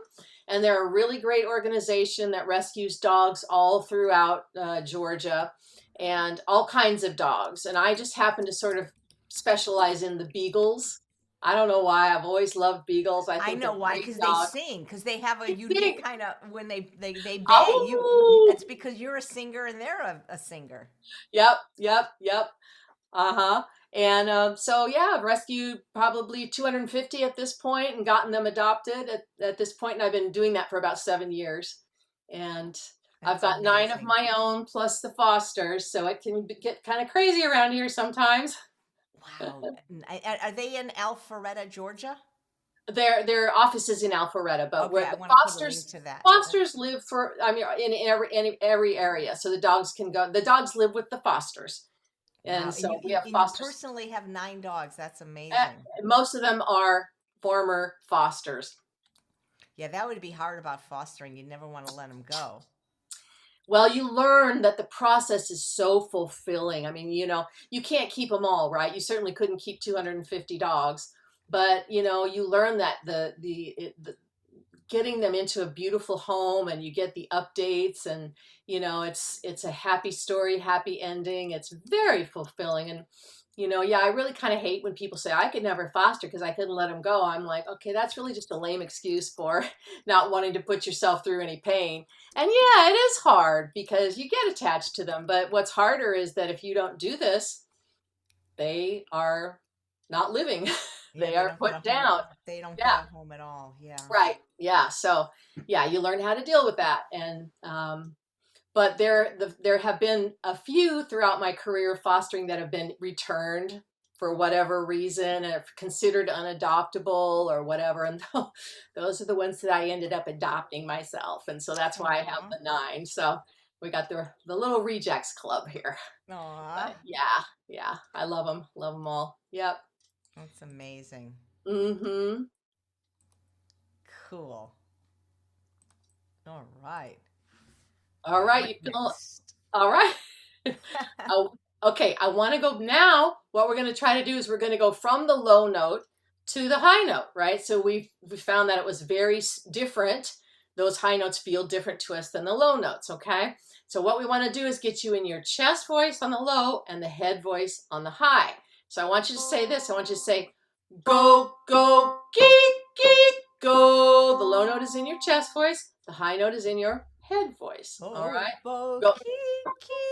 And they're a really great organization that rescues dogs all throughout Georgia and all kinds of dogs. And I just happen to sort of specialize in the beagles. I don't know why. I've always loved beagles. I I think know they're why, great because they dogs. sing, because they have a They unique sing. kind of when they bay. Oh, That's because you're a singer and they're a singer. yep, yep, yep. Uh-huh. And so, yeah, I've rescued probably 250 at this point and gotten them adopted at this point. And I've been doing that for about 7 years. And I've That's got 9 of amazing. my own plus the fosters. So it can get kind of crazy around here sometimes. Wow. Are they in Alpharetta, Georgia? Their office is in Alpharetta, but Okay, where I the want to put a link to that. fosters live for, I mean, in every area. So the dogs can go, the dogs live with the fosters. Wow. And so And we you, have and you fosters. personally have 9 dogs. That's Uh, amazing. Most of them are former fosters. Yeah, that would be hard about fostering. You never want to let them go. Well, you learn that the process is so fulfilling. I mean, you can't keep them all, right? You certainly couldn't keep 250 dogs, but you learn that the getting them into a beautiful home, and you get the updates, and it's a happy story, happy ending. It's very fulfilling. And yeah, I really kind of hate when people say I could never foster because I couldn't let them go. I'm like, okay, that's really just a lame excuse for not wanting to put yourself through any pain. And yeah, it is hard because you get attached to them. But what's harder is that if you don't do this, they are not living. Yeah, They they are don't get a put home. down. They don't get Yeah, a home at all. Yeah. right. Yeah. So yeah, you learn how to deal with that. And but there have been a few throughout my career fostering that have been returned for whatever reason, and considered unadoptable or whatever. And those are the ones that I ended up adopting myself. And so that's why I have Aw. the 9. So we got the little rejects club here. Aw. But yeah, yeah, I love them all. Yep. That's amazing. Mm-hmm. Cool. All right. All right, What you feel next? all right. Oh, okay, I want to go now. What we're going to try to do is we're going to go from the low note to the high note, right? So we found that it was very different. Those high notes feel different to us than the low notes, okay? So what we want to do is get you in your chest voice on the low and the head voice on the high. So I want you to say this. I want you to say, go, go, geek, geek, go. The low note is in your chest voice. The high note is in your head voice. All Oh, right? bo, Go. kiki,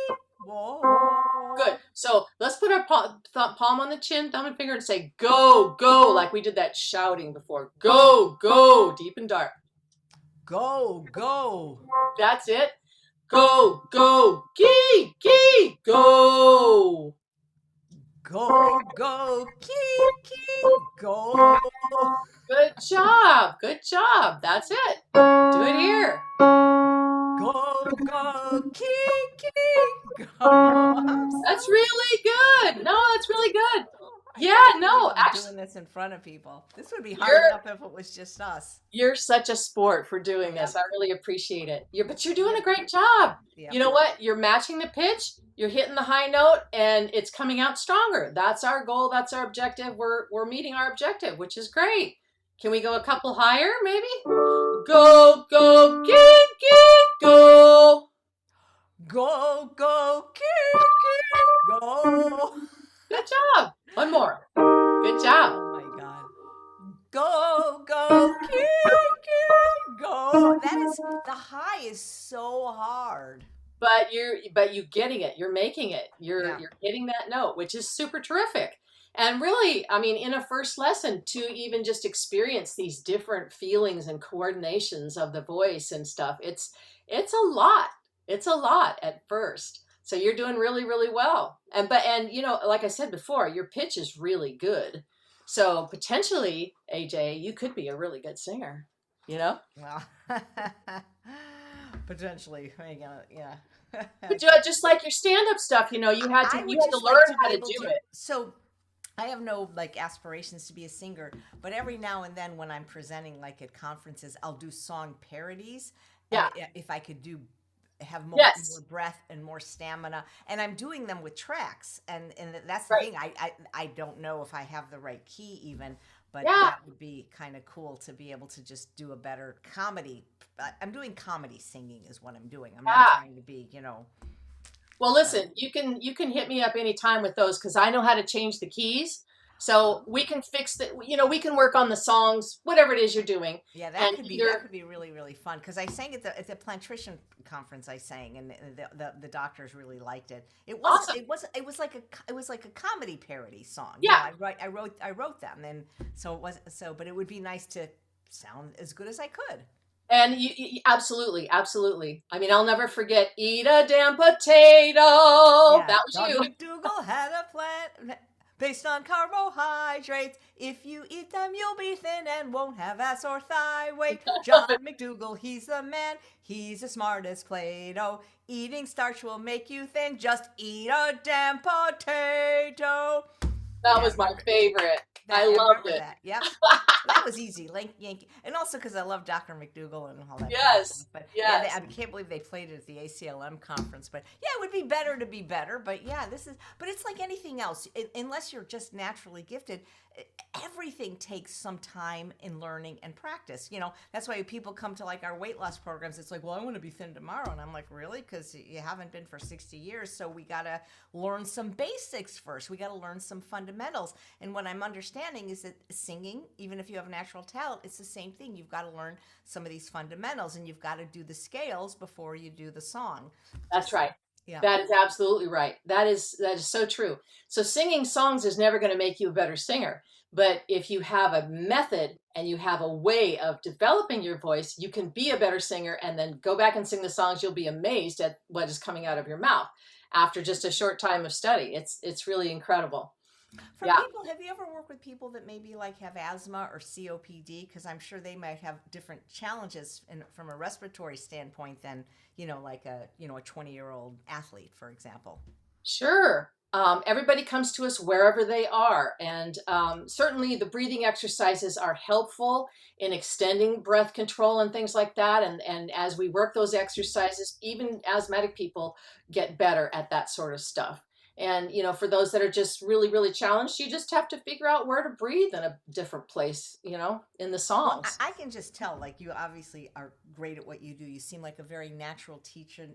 Good. whoa. So let's put our palm on the chin, thumb and finger, and say, go, go, like we did that shouting before. Go, go, deep and dark. Go, go. That's it. Go, go, gee, gee, go. Go, go, kiki, go. Good job. Good job. That's it. Do it here. Go, go, kiki, go. I'm That's so really good. No, that's really good. I Yeah, can't believe no, I'm actually, doing this in front of people. This would be hard you're enough if it was just us. You're such a sport for doing Yeah. this. I really appreciate it. But you're doing Yeah. a great job. Yeah. You know what? You're matching the pitch. You're hitting the high note, and it's coming out stronger. That's our goal. That's our objective. We're meeting our objective, which is great. Can we go a couple higher, maybe? Go, go, geek, geek, go. Go, go, kiki, go. Good job. One more. Good job. Oh my God. Go, go, kiki, go. The high is so hard. But you're getting it. You're making it. Yeah. You're hitting that note, which is super terrific. And really, I mean, in a first lesson, to even just experience these different feelings and coordinations of the voice and stuff, it's a lot. It's a lot at first. So you're doing really, really well. And like I said before, your pitch is really good. So potentially, AJ, you could be a really good singer. You know? Well, potentially. Yeah. But just like your stand-up stuff, you had I to would you had to just like learn to how be to able do to. it. So I have no aspirations to be a singer, but every now and then when I'm presenting like at conferences, I'll do song parodies. Yeah. And if I could have more Yes. breath and more stamina, and I'm doing them with tracks, and that's the Right. thing. I don't know if I have the right key even, but Yeah. that would be kind of cool to be able to just do a better comedy. I'm doing comedy singing is what I'm doing. I'm Yeah. not trying to be, Well, listen, you can hit me up anytime with those because I know how to change the keys. So we can fix the, we can work on the songs, whatever it is you're doing. Yeah, And that could be really really fun because I sang at the plantrician conference. I sang and the doctors really liked it. Awesome. It was like a comedy parody song. Yeah. I wrote them, and so it was but it would be nice to sound as good as I could. And you absolutely, absolutely. I mean, I'll never forget "Eat a Damn Potato." Yeah, That was John you. McDougall had a plan based on carbohydrates. If you eat them, you'll be thin and won't have ass or thigh weight. John McDougall, he's the man. He's as smart as Plato. Eating starch will make you thin. Just eat a damn potato. That was my favorite. I loved it. That. Yep. That was easy. Yankee. And also because I love Dr. McDougall and all that. Yes. But yes. yeah, I can't believe they played it at the ACLM conference. But yeah, it would be better to be better. But yeah, but it's like anything else. Unless you're just naturally gifted, everything takes some time in learning and practice. That's why people come to like our weight loss programs. It's like, well, I want to be thin tomorrow. And I'm like, really? Because you haven't been for 60 years. So we got to learn some basics first. We got to learn some fundamentals. And what I'm understanding is that singing, even if you have natural talent, it's the same thing. You've got to learn some of these fundamentals, and you've got to do the scales before you do the song. That's right. Yeah. That is absolutely right. That is so true. So singing songs is never going to make you a better singer. But if you have a method and you have a way of developing your voice, you can be a better singer and then go back and sing the songs. You'll be amazed at what is coming out of your mouth after just a short time of study. It's really incredible. For Yeah. people, have you ever worked with people that maybe like have asthma or COPD? Because I'm sure they might have different challenges from a respiratory standpoint than, like a 20-year-old athlete, for example. Sure. Everybody comes to us wherever they are. And certainly the breathing exercises are helpful in extending breath control and things like that. And as we work those exercises, even asthmatic people get better at that sort of stuff. And, for those that are just really, really challenged, you just have to figure out where to breathe in a different place, in the Well, songs. I can just tell, like, you obviously are great at what you do. You seem like a very natural teacher,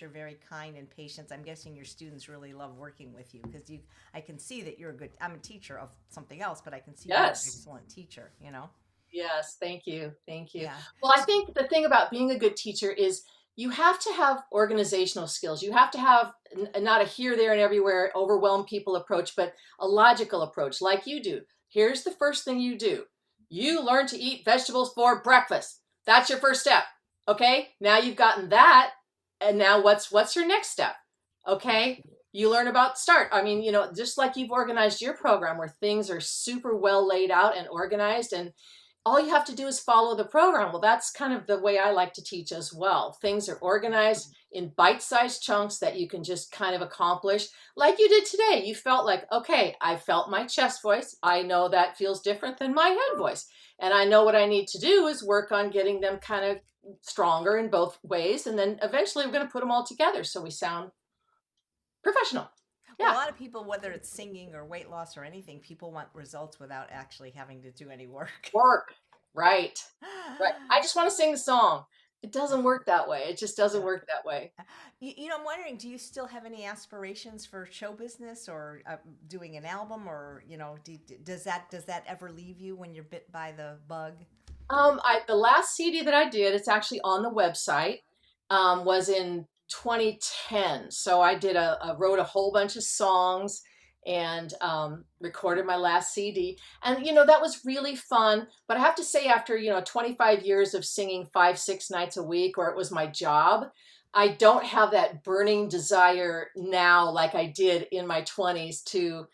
very kind and patient. I'm guessing your students really love working with you because I can see that you're a good, I'm a teacher of something else, but I can see you're an Yes. excellent teacher. Yes, thank you. Thank you. Yeah. Well, I think the thing about being a good teacher is you have to have organizational skills. You have to have not a here, there, and everywhere, overwhelm people approach, but a logical approach like you do. Here's the first thing you do. You learn to eat vegetables for breakfast. That's your first step. Okay? Now you've gotten that, and now what's your next step? Okay? You learn about start. I mean, just like you've organized your program where things are super well laid out and organized, and all you have to do is follow the program. Well, that's kind of the way I like to teach as well. Things are organized in bite-sized chunks that you can just kind of accomplish. Like you did today. You felt like, okay, I felt my chest voice. I know that feels different than my head voice. And I know what I need to do is work on getting them kind of stronger in both ways. And then eventually we're going to put them all together so we sound professional. Well, a Yeah. lot of people, whether it's singing or weight loss or anything, people want results without actually having to do any work. Work. Right. Right. I just want to sing the song. It doesn't work that way. It just doesn't Yeah. work that way. I'm wondering, do you still have any aspirations for show business or doing an album, or does that ever leave you when you're bit by the bug? The last CD that I did, it's actually on the website, was in 2010. So I wrote a whole bunch of songs and recorded my last CD. And, that was really fun. But I have to say, after, 25 years of singing 5, 6 nights a week, or it was my job, I don't have that burning desire now like I did in my 20s to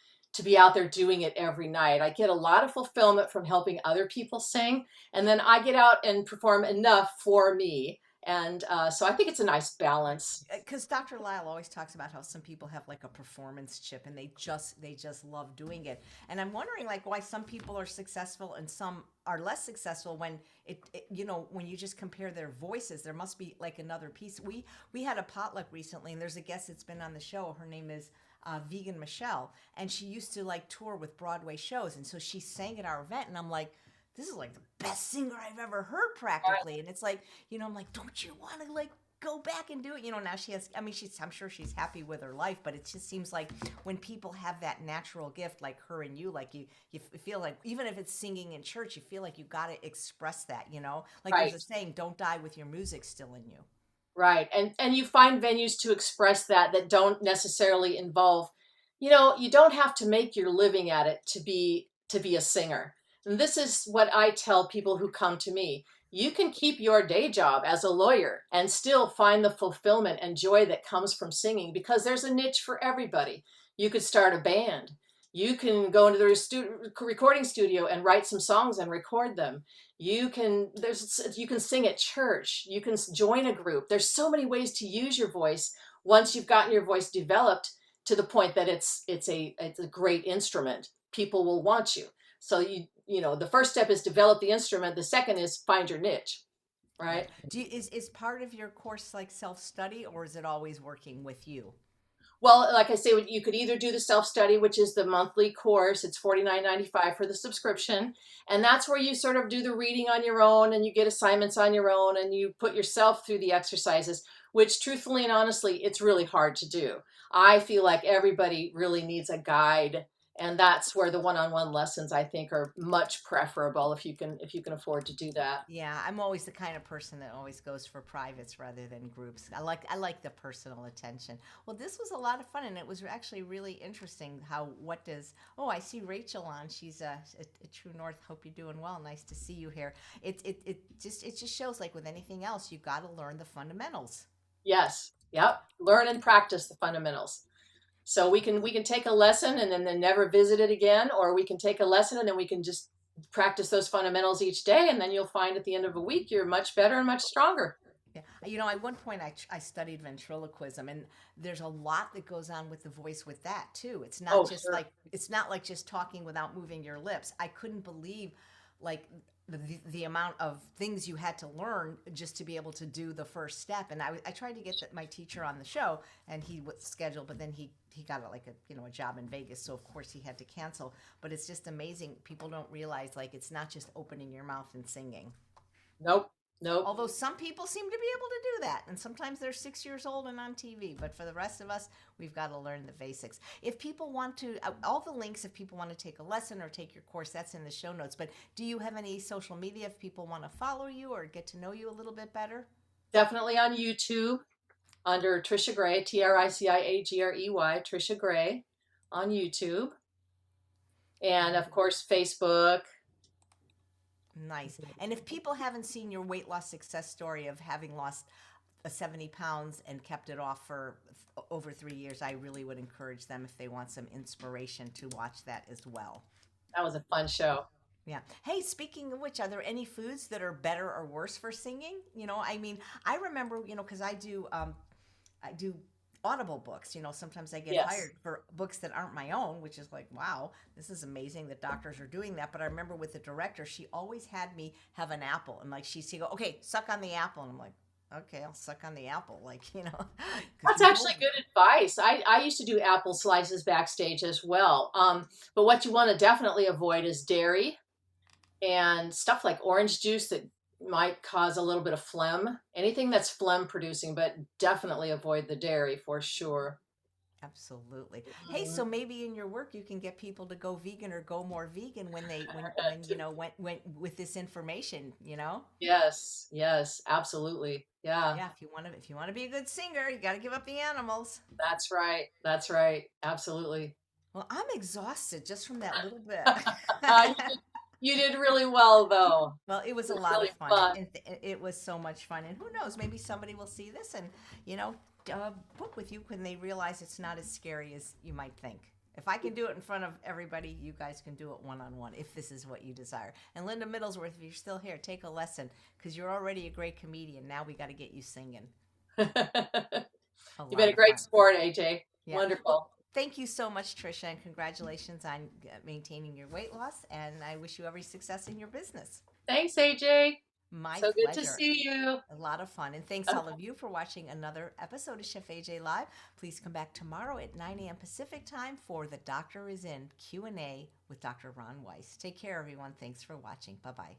be out there doing it every night. I get a lot of fulfillment from helping other people sing, and then I get out and perform enough for me. And so I think it's a nice balance. Because Dr. Lyle always talks about how some people have like a performance chip and they just love doing it. And I'm wondering like why some people are successful and some are less successful when when you just compare their voices. There must be like another piece. We had a potluck recently, and there's a guest that's been on the show. Her name is Vegan Michelle, and she used to like tour with Broadway shows, and so she sang at our event, and I'm like, this is like the best singer I've ever heard practically. And it's like, I'm like, don't you want to like go back and do it? Now she has, I mean, I'm sure she's happy with her life, but it just seems like when people have that natural gift, like her and you, like you feel like, even if it's singing in church, you feel like you got to express that. Like Right. there's a saying, don't die with your music still in you. Right. And you find venues to express that don't necessarily involve, you don't have to make your living at it to be a singer. And this is what I tell people who come to me. You can keep your day job as a lawyer and still find the fulfillment and joy that comes from singing because there's a niche for everybody. You could start a band. You can go into the recording studio and write some songs and record them. You can sing at church. You can join a group. There's so many ways to use your voice once you've gotten your voice developed to the point that it's a great instrument. People will want you. So the first step is develop the instrument. The second is find your niche, Yeah. right? Is part of your course like self study, or is it always working with you? Well, like I say, you could either do the self-study, which is the monthly course. It's $49.95 for the subscription. And that's where you sort of do the reading on your own and you get assignments on your own and you put yourself through the exercises, which truthfully and honestly, it's really hard to do. I feel like everybody really needs a guide. And that's where the one-on-one lessons I think are much preferable if you can afford to do that. Yeah, I'm always the kind of person that always goes for privates rather than groups. I like the personal attention. Well, this was a lot of fun, and it was actually really interesting. How what does Oh, I see Rachel on. She's a True North. Hope you're doing well. Nice to see you here. It just shows, like with anything else, you got to learn the fundamentals. Yes. Yep. Learn and practice the fundamentals. So we can take a lesson and then never visit it again, or we can take a lesson and then we can just practice those fundamentals each day, and then you'll find at the end of a week you're much better and much stronger. Yeah. At one point I studied ventriloquism, and there's a lot that goes on with the voice with that too. Oh, sure. It's not like just talking without moving your lips. I couldn't believe like the amount of things you had to learn just to be able to do the first step. And I tried to get my teacher on the show, and he was scheduled, but then he got a job in Vegas, so of course he had to cancel. But it's just amazing. People don't realize like it's not just opening your mouth and singing. Nope. Nope. Although some people seem to be able to do that, and sometimes they're 6 years old and on TV. But for the rest of us, we've got to learn the basics. If people want to, all the links, if people want to take a lesson or take your course, that's in the show notes. But do you have any social media if people want to follow you or get to know you a little bit better? Definitely on YouTube under Tricia Grey, Triciagrey, Tricia Grey on YouTube. And of course, Facebook. Nice. And if people haven't seen your weight loss success story of having lost 70 pounds and kept it off for over 3 years, I really would encourage them, if they want some inspiration, to watch that as well. That was a fun show. Yeah. Hey, speaking of which, are there any foods that are better or worse for singing? I remember, because I do Audible books. Sometimes I get Yes. hired for books that aren't my own, which is like, wow, this is amazing that doctors are doing that. But I remember with the director, she always had me have an apple, and like she'd go, okay, suck on the apple, and I'm like, okay, I'll suck on the apple, because That's actually good advice. I used to do apple slices backstage as well. But what you want to definitely avoid is dairy and stuff like orange juice that might cause a little bit of phlegm. Anything that's phlegm producing, but definitely avoid the dairy for sure. Absolutely. Hey, Mhm. so maybe in your work you can get people to go vegan or go more vegan when with this information. Yes, yes, absolutely. Yeah, Yeah, if you want to be a good singer, you got to give up the animals. that's right. That's right. Absolutely. Well, I'm exhausted just from that little bit. You did, you did really well, though. Well, it was It a was lot of really fun. fun. It was so much fun. And who knows, maybe somebody will see this and, you know, book with you when they realize it's not as scary as you might think. If I can do it in front of everybody, you guys can do it one on one if this is what you desire. And Linda Middlesworth, if you're still here, take a lesson because you're already a great comedian. Now we got to get you singing. You've A been lot a of great fun. sport, AJ. Yeah. Well, Wonderful. thank you so much, Tricia, and congratulations on maintaining your weight loss. And I wish you every success in your business. Thanks, AJ. My So good to pleasure. see you. A lot of fun. And thanks all of you for watching another episode of Chef AJ Live. Please come back tomorrow at 9 a.m. Pacific time for The Doctor is In Q&A with Dr. Ron Weiss. Take care, everyone. Thanks for watching. Bye-bye.